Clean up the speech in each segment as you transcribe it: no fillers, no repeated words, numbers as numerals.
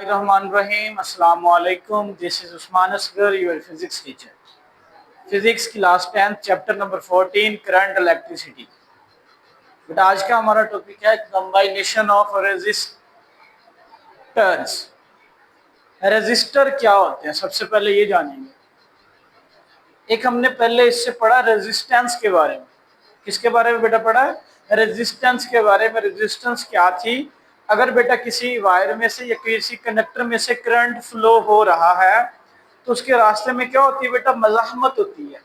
Bismillahirrahmanirrahim. Assalamu alaikum. This is Usman Asghar, your physics teacher. Physics class 10 chapter number 14 current electricity. बेटा आज का हमारा topic है कंबाइनेशन of resistors. Resistor क्या होते हैं सबसे पहले ये जानेंगे। एक हमने पहले इससे पढ़ा रेजिस्टेंस के बारे में। किसके बारे में बेटा पढ़ा? रेजिस्टेंस के बारे में। रेजिस्टेंस क्या थी? अगर बेटा किसी वायर में से या किसी कंडक्टर में से करंट फ्लो हो रहा है तो उसके रास्ते में क्या होती है बेटा? मज़ाहमत होती है,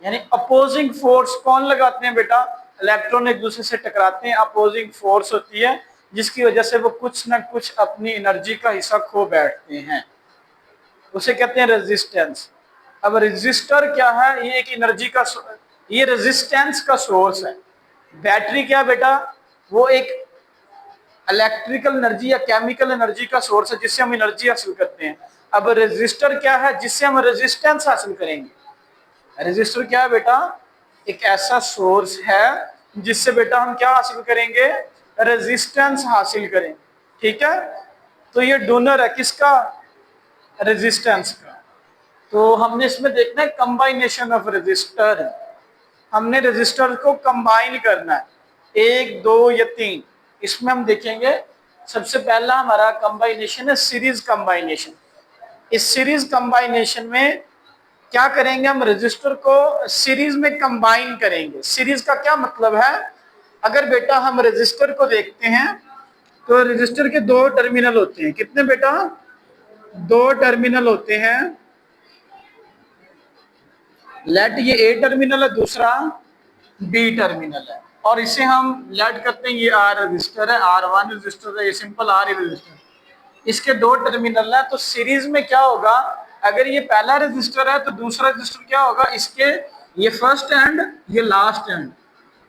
यानी अपोजिंग फोर्स। कौन लगाते हैं बेटा? इलेक्ट्रॉन एक दूसरे से टकराते हैं, अपोजिंग फोर्स होती है जिसकी वजह से वो कुछ ना कुछ अपनी एनर्जी का हिस्सा खो बैठते हैं, उसे कहते हैं रेजिस्टेंस। अब रेजिस्टर क्या है? ये एक एनर्जी का, ये रेजिस्टेंस का सोर्स है। बैटरी क्या बेटा? वो एक इलेक्ट्रिकल एनर्जी या केमिकल एनर्जी का सोर्स है जिससे हम एनर्जी हासिल करते हैं। अब रेजिस्टर क्या है? जिससे हम रेजिस्टेंस हासिल करेंगे। रेजिस्टर क्या है बेटा? एक ऐसा सोर्स है जिससे बेटा हम क्या हासिल करेंगे? रेजिस्टेंस हासिल करेंगे। ठीक है, तो ये डोनर है किसका? रेजिस्टेंस का। तो हमने इसमें देखना है कंबाइनेशन ऑफ रेजिस्टर। हमने रेजिस्टर को कंबाइन करना है, 1 2 या 3। इसमें हम देखेंगे सबसे पहला हमारा कंबाइनेशन है सीरीज कंबाइनेशन। इस सीरीज कंबाइनेशन में क्या करेंगे? हम रेजिस्टर को सीरीज में कंबाइन करेंगे। सीरीज का क्या मतलब है? अगर बेटा हम रेजिस्टर को देखते हैं तो रेजिस्टर के 2 टर्मिनल होते हैं। कितने बेटा? 2 टर्मिनल होते हैं। लेट ये ए टर्मिनल है, दूसरा बी टर्मिनल है, और इसे हम लेट करते हैं ये आर रेजिस्टर है, R1 रेजिस्टर है, ये सिंपल आर रेजिस्टर। इसके 2 टर्मिनल है, तो सीरीज में क्या होगा? अगर ये पहला रेजिस्टर है तो दूसरा रेजिस्टर क्या होगा? इसके ये फर्स्ट एंड, ये लास्ट एंड।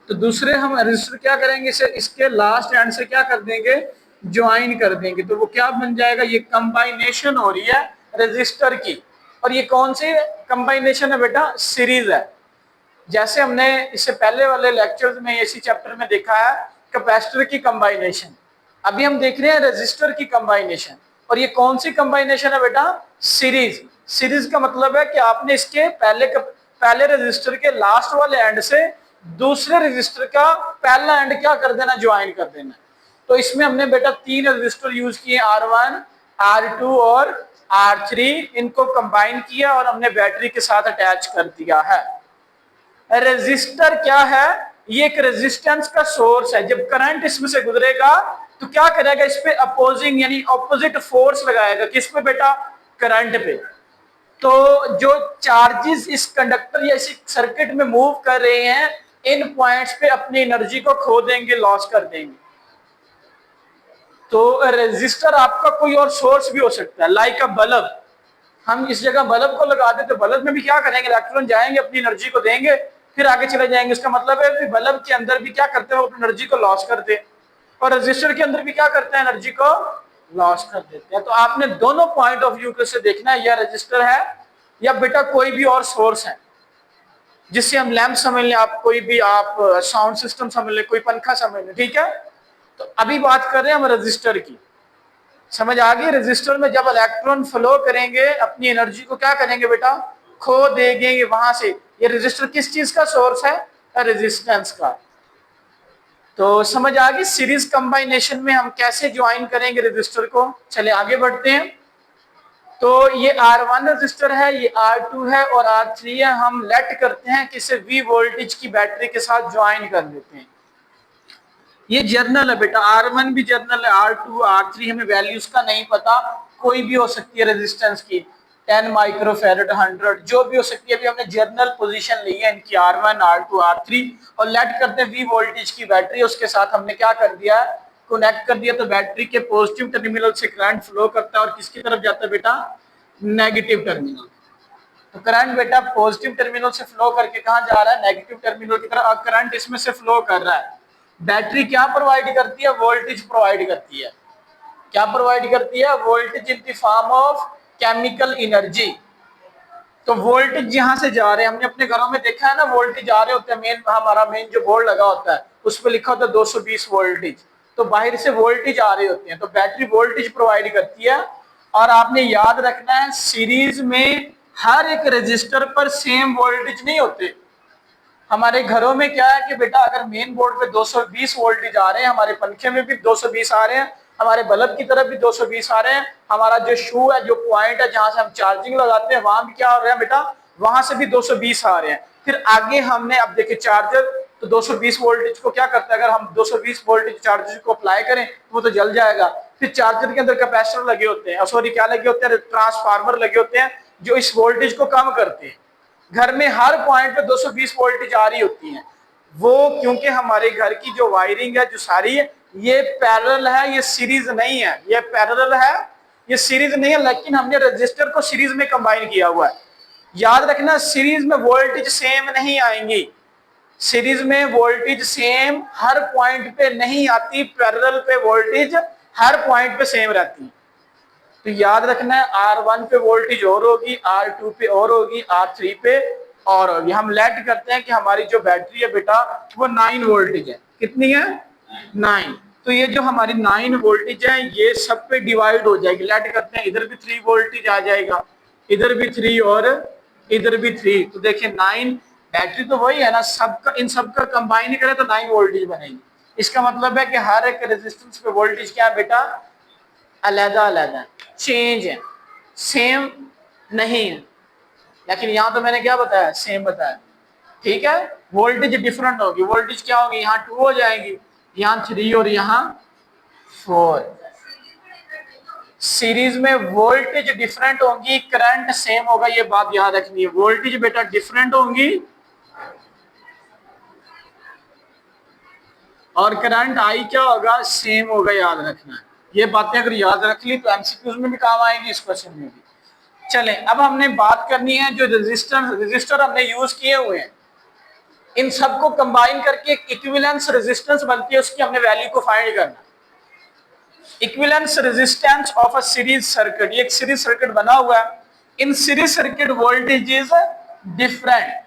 तो दूसरे हम रेजिस्टर क्या करेंगे? इसे इसके लास्ट एंड से क्या कर देंगे? ज्वाइन कर देंगे। तो वो क्या बन जाएगा? ये कंबाइनेशन हो रही है रेजिस्टर की। और ये कौन सी कंबाइनेशन है बेटा? सीरीज है। जैसे हमने इससे पहले वाले लेक्चर्स में इसी चैप्टर में देखा है कैपेसिटर की कंबाइनेशन। अभी हम देख रहे हैं रेजिस्टर की कंबाइनेशन। और ये कौन सी कंबाइनेशन है बेटा? सीरीज। सीरीज का मतलब है कि आपने इसके पहले रेजिस्टर के लास्ट वाले एंड से दूसरे रेजिस्टर का पहला एंड क्या कर देना? ज्वाइन कर देना। तो इसमें हमने बेटा 3 रेजिस्टर यूज किए, R1 R2 और R3। इनको कंबाइन किया और हमने बैटरी के साथ अटैच कर दिया है। रेजिस्टर क्या है? ये एक रेजिस्टेंस का सोर्स है। जब करंट इसमें से गुजरेगा तो क्या करेगा? इस पे अपोजिंग यानी ऑपोजिट फोर्स लगाएगा। किस पे बेटा? करंट पे। तो जो चार्जेस इस कंडक्टर या इस सर्किट में मूव कर रहे हैं, इन पॉइंट्स पे अपनी एनर्जी को खो देंगे, लॉस कर देंगे। तो रेजिस्टर आपका कोई और सोर्स भी हो सकता है, लाइक अ बल्ब। हम इस जगह बल्ब को लगा दे तो बल्ब में भी क्या करेंगे? इलेक्ट्रॉन जाएंगे, अपनी एनर्जी को देंगे, फिर आगे चले जाएंगे। इसका मतलब है कि बल्ब के अंदर भी क्या करते हैं? वो अपनी एनर्जी को लॉस करते हैं। और रेजिस्टर के अंदर भी क्या करते हैं? एनर्जी को लॉस कर देते हैं। तो आपने दोनों पॉइंट ऑफ व्यू से देखना है, या रेजिस्टर है या बेटा कोई भी और सोर्स है। जिससे हम लैंप समझ लें, आप कोई भी आप साउंड सिस्टम समझ लें, कोई पंखा समझ लें। ठीक है, तो अभी बात कर रहे हैं हम रेजिस्टर की। समझ आ गई? रेजिस्टर में जब इलेक्ट्रॉन फ्लो करेंगे अपनी एनर्जी को क्या करेंगे बेटा? खो देंगे वहां से। ये रेजिस्टर किस चीज का सोर्स है? रेजिस्टेंस का। तो समझ आ गई? सीरीज कंबाइनेशन में हम कैसे ज्वाइन करेंगे रेजिस्टर को। चले आगे बढ़ते हैं। तो ये R1 रेजिस्टर है, ये R2 है और R3 है। हम लेट करते हैं कि इसे V वोल्टेज की बैटरी के साथ ज्वाइन कर देते हैं। ये जर्नल है बेटा, R1 भी जर्नल है, R2 R3 हमें वैल्यूज का नहीं पता, कोई भी हो सकती है रेजिस्टेंस की, 10 माइक्रोफैरड 100 जो भी हो सकती है। अभी हमने जर्नल पोजीशन ली है इनकी, R1 R2 R3, और लेट करते हैं V वोल्टेज की बैटरी। उसके साथ हमने क्या कर दिया? कनेक्ट कर दिया। तो बैटरी के पॉजिटिव टर्मिनल से करंट फ्लो करता है और किसकी तरफ जाता है बेटा? Negative terminal. तो करंट बेटा पॉजिटिव टर्मिनल से फ्लो करके कहाँ जा रहा है? नेगेटिव टर्मिनल की तरफ। करंट इसमें से फ्लो कर रहा है। बैटरी क्या प्रोवाइड करती है? वोल्टेज प्रोवाइड करती है। क्या प्रोवाइड करती है? Voltage in the form of chemical energy. तो वोल्टेज यहां से जा रहे हैं, हमने अपने घरों में देखा है ना, वोल्टेज आ रहे होते हैं। हमारा मेन जो बोर्ड लगा होता है उस पर लिखा होता है 220 वोल्टेज। तो बाहर से वोल्टेज आ रहे होते हैं, तो बैटरी वोल्टेज प्रोवाइड करती है। और आपने याद रखना है सीरीज में हर एक रजिस्टर पर सेम वोल्टेज नहीं होते। हमारे घरों में क्या है कि बेटा अगर मेन बोर्ड पे 220 वोल्टेज आ रहे हैं, हमारे पंखे में भी 220 आ रहे हैं, हमारे बल्ब की तरफ भी 220 आ रहे हैं, हमारा जो शू है, जो पॉइंट है जहां से हम चार्जिंग लगाते हैं वहां भी क्या हो रहा है बेटा, वहां से भी 220 आ रहे हैं। फिर आगे हमने अब देखिए चार्जर तो 220 वोल्टेज को क्या करता है, अगर हम 220 वोल्टेज चार्जर को अप्लाई करें तो वो तो जल जाएगा। फिर चार्जर के अंदर कैपेसिटर लगे होते हैं, सॉरी क्या लगे होते हैं, ट्रांसफार्मर लगे होते हैं जो इस वोल्टेज को कम करते हैं। घर में हर पॉइंट पे 220 वोल्टेज आ रही होती है। वो क्योंकि हमारे घर की जो वायरिंग है जो सारी है ये पैरेलल है, ये सीरीज नहीं है, ये पैरेलल है, ये सीरीज नहीं है, लेकिन हमने रजिस्टर को सीरीज में कंबाइन किया हुआ है। याद रखना सीरीज में वोल्टेज सेम नहीं आएंगी, सीरीज में वोल्टेज सेम हर पॉइंट पे नहीं आती, पैरेलल पे वोल्टेज हर पॉइंट पे सेम रहती है। तो याद रखना है R1 पे वोल्टेज और होगी, R2 पे और होगी, R3 पे और होगी। हम लेट करते हैं कि हमारी जो बैटरी है बेटा वो 9 वोल्टेज है। कितनी है? 9। तो ये जो हमारी 9 वोल्टेज है ये सब पे डिवाइड हो जाएगी। लेट करते हैं इधर भी 3 वोल्टेज आ जाएगा, इधर भी 3 और इधर भी 3। तो देखिए 9 बैटरी तो वही है ना, सबका इन सबका कंबाइन करें तो 9 वोल्टेज बनेगी। इसका मतलब है कि हर एक रेजिस्टेंस पे वोल्टेज क्या है बेटा, अलग अलग है, चेंज है, सेम नहीं है। लेकिन यहां तो मैंने क्या बताया, सेम बताया, ठीक है। वोल्टेज डिफरेंट होगी, वोल्टेज क्या होगी, यहाँ 2 हो जाएंगी, यहाँ 3 और यहाँ 4। सीरीज में वोल्टेज डिफरेंट होंगी, करंट सेम होगा, ये बात याद रखनी है। वोल्टेज बेटा डिफरेंट होंगी और करंट आई क्या होगा, सेम होगा, याद रखना है। ये बातें अगर याद रख ली तो एमसीक्यूज में भी काम आएगी, इस क्वेश्चन में भी। चलें अब हमने बात करनी है जो रजिस्टर हमने यूज किए हुए हैं, इन सबको कंबाइन करके एक इक्विवेलेंस रेजिस्टेंस बनती है, उसकी हमने वैल्यू को फाइंड करना। Equivalence resistance of a series circuit, ये एक सीरीज सर्किट बना हुआ है, in series circuit voltage is different.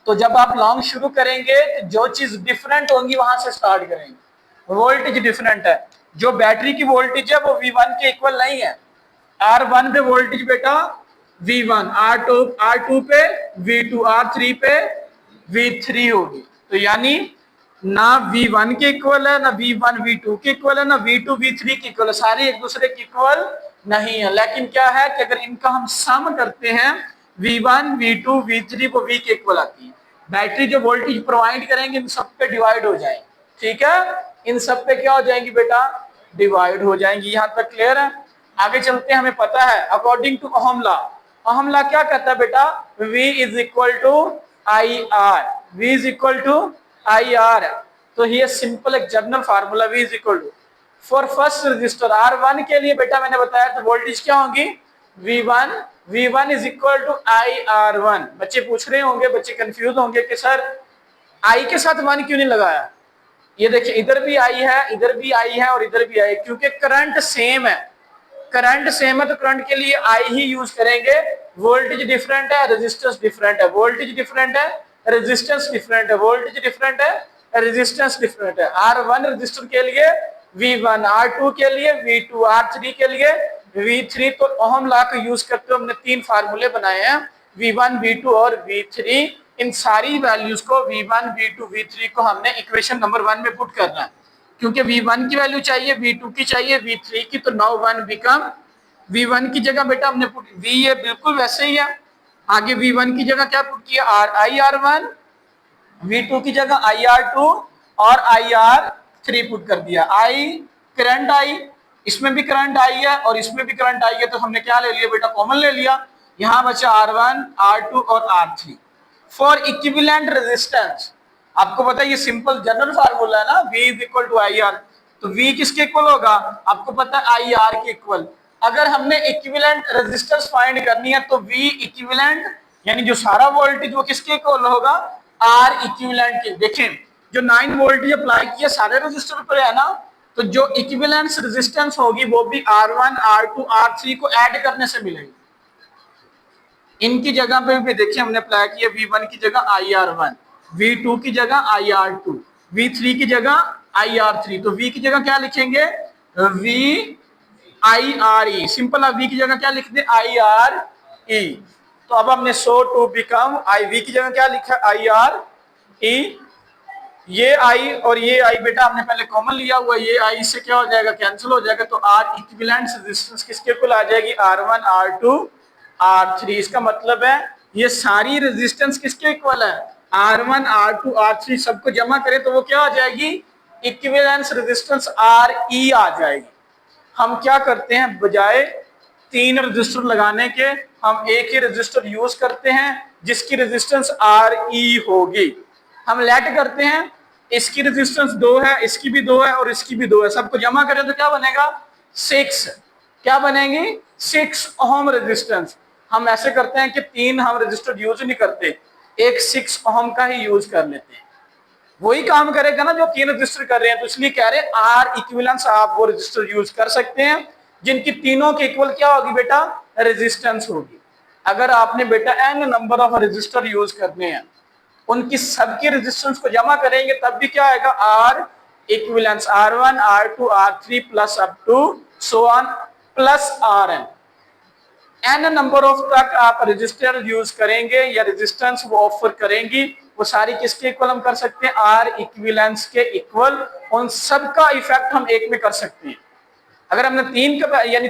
तो जब आप लॉन्ग शुरू करेंगे तो जो चीज डिफरेंट होंगी वहां से स्टार्ट करेंगे। वोल्टेज डिफरेंट है, जो बैटरी की वोल्टेज है वो V1 के इक्वल नहीं है। R1 पे वोल्टेज बेटा V1, R2 पे V2, R3 पे V3 होगी। तो यानी ना V1 के इक्वल है, ना V1 V2 के इक्वल है, ना V2 V3 के इक्वल है, सारे एक दूसरे के इक्वल नहीं है। लेकिन क्या है कि अगर इनका हम सम करते हैं V1 V2 V3 वो V के इक्वल आती है। बैटरी जो वोल्टेज प्रोवाइड करेंगे इन सब पे डिवाइड हो जाएंगे, ठीक है, इन सब पे क्या हो जाएंगी बेटा, डिवाइड हो जाएंगी। यहां तक क्लियर है? आगे चलते हैं, हमें पता है according to Ohm law, Ohm law क्या कहता है बेटा, V is equal to IR, V is equal to IR। तो ये सिंपल एक general formula, V is equal to for first resistor R1 के लिए बेटा मैंने बताया तो वोल्टेज क्या होगी, V1 is equal to IR1। बच्चे पूछ रहे होंगे, बच्चे कंफ्यूज होंगे कि सर I के साथ 1 क्यों नहीं लगाया। ये देखिए इधर भी I है, इधर भी I है और इधर भी I है, क्योंकि करंट सेम है, करंट सेम है तो करंट के लिए I ही यूज करेंगे। वोल्टेज डिफरेंट है, रेजिस्टेंस डिफरेंट है, वोल्टेज डिफरेंट है, रेजिस्टेंस डिफरेंट है, वोल्टेज डिफरेंट है, रेजिस्टेंस डिफरेंट है। R1 रजिस्टर के लिए V1, R2 के लिए V2, R3 के लिए V3। तो ओहम लॉ को यूज करते हुए हमने 3 फार्मूले बनाए हैं, V1 V2 और V3। इन सारी वैल्यूज को V1 V2 V3 को हमने इक्वेशन नंबर 1 में पुट करना है, क्योंकि V1 की वैल्यू चाहिए, V2 की चाहिए, V3 की। तो नाउ 1 बिकम, V1 की जगह बेटा हमने पुट V, ये बिल्कुल वैसे ही है, आगे V1 की जगह क्या पुट किया, IR1, V2 की जगह IR2 और IR3 पुट कर दिया। करंट आई, इसमें भी करंट आई है और इसमें भी करंट आई है, तो हमने क्या ले लिया बेटा, कॉमन ले लिया। यहां बचा R1, R2 और R3 फॉर इक्विवेलेंट रेजिस्टेंस। आपको पता है ये सिंपल जनरल फार्मूला है ना, V is equal to IR। तो V किसके इक्वल होगा, आपको पता है IR के इक्वल। अगर हमने इक्विवेलेंट रेजिस्टेंस फाइंड करनी है तो V इक्विवेलेंट यानी जो सारा वोल्टेज वो किसके इक्वल होगा, R इक्विवेलेंट के। देखें जो 9 वोल्टेज अप्लाई किया सारे रेजिस्टर पर है ना, तो जो इक्विवेलेंस रेजिस्टेंस होगी वो भी R1, R2, R3 को ऐड करने से मिलेगी। इनकी जगह पे भी देखिए हमने अप्लाई किया, V1 की जगह IR1, V2 की जगह IR2, V3 की जगह IR3, तो V की जगह क्या लिखेंगे, VIRE, सिंपल। अब V की जगह क्या लिख दे, IRE। तो अब हमने सो टू बिकम V की जगह क्या लिखा, IRE। ये I और ये I बेटा हमने पहले कॉमन लिया हुआ, ये I से क्या हो जाएगा, कैंसिल हो जाएगा, तो R इक्विवेलेंट रेजिस्टेंस किसके इक्वल आ जाएगी, R1 R2 R3। इसका मतलब है ये सारी रेजिस्टेंस किसके इक्वल है, R1 R2 R3, सबको जमा करें तो वो क्या आ जाएगी, इक्विवेलेंस रेजिस्टेंस RE आ जाएगी। हम क्या करते हैं, बजाय 3 रजिस्टर लगाने के हम एक ही रजिस्टर यूज करते हैं जिसकी रेजिस्टेंस RE होगी। हम लेट करते हैं, इसकी रेजिस्टेंस 2 है, इसकी भी 2 है और इसकी भी 2 है, सबको जमा करें तो क्या बनेगा, 6। क्या बनेगी, 6 ओम रेजिस्टेंस। हम ऐसे करते हैं कि 3 हम रजिस्टर यूज नहीं करते, एक 6 ओम का ही यूज कर लेते हैं, वही काम करेगा ना जो 3 रजिस्टर कर रहे हैं। तो इसलिए कह रहे हैं R इक्विवेलेंस आप वो रजिस्टर यूज कर सकते हैं जिनकी तीनों के इक्वल क्या होगी बेटा, रेजिस्टेंस होगी। अगर आपने बेटा n number of register use करने हैं, उनकी सबकी रेजिस्टेंस को जमा करेंगे तब भी क्या आएगा, R equivalence R1 R2 R3 plus up to so on plus Rn। n number of तक आप रजिस्टर यूज करेंगे या रेजिस्टेंस वो ऑफर करेंगी, वो सारी किसके इक्वल हम कर सकते हैं, R इक्विवेलेंस के इक्वल। उन सब का इफेक्ट हम एक में कर सकते हैं। अगर हमने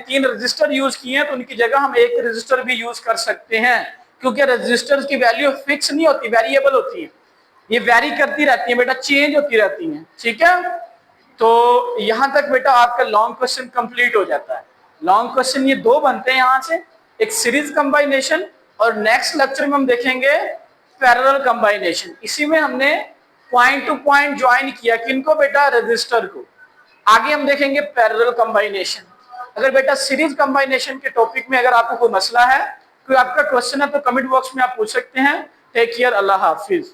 3 रजिस्टर यूज किए हैं तो उनकी जगह हम एक रजिस्टर भी यूज कर सकते हैं, क्योंकि रजिस्टर्स की वैल्यू फिक्स नहीं होती, वेरिएबल होती है, ये वेरी करती रहती है बेटा, चेंज होती रहती है, ठीक है। तो यहां तक बेटा आपका लॉन्ग क्वेश्चन कंप्लीट हो जाता है। लॉन्ग क्वेश्चन ये 2 बनते हैं यहां से, एक सीरीज कंबाइनेशन और नेक्स्ट लेक्चर में हम देखेंगे पैरेलल कंबाइनेशन। इसी में हमने पॉइंट टू पॉइंट ज्वाइन किया, किनको बेटा, रजिस्टर को। आगे हम देखेंगे पैरेलल कंबाइनेशन। अगर बेटा सीरीज कंबाइनेशन के टॉपिक में अगर आपको कोई मसला है, कोई आपका क्वेश्चन है, तो कमेंट बॉक्स में आप पूछ सकते हैं। टेक केयर, अल्लाह हाफिज।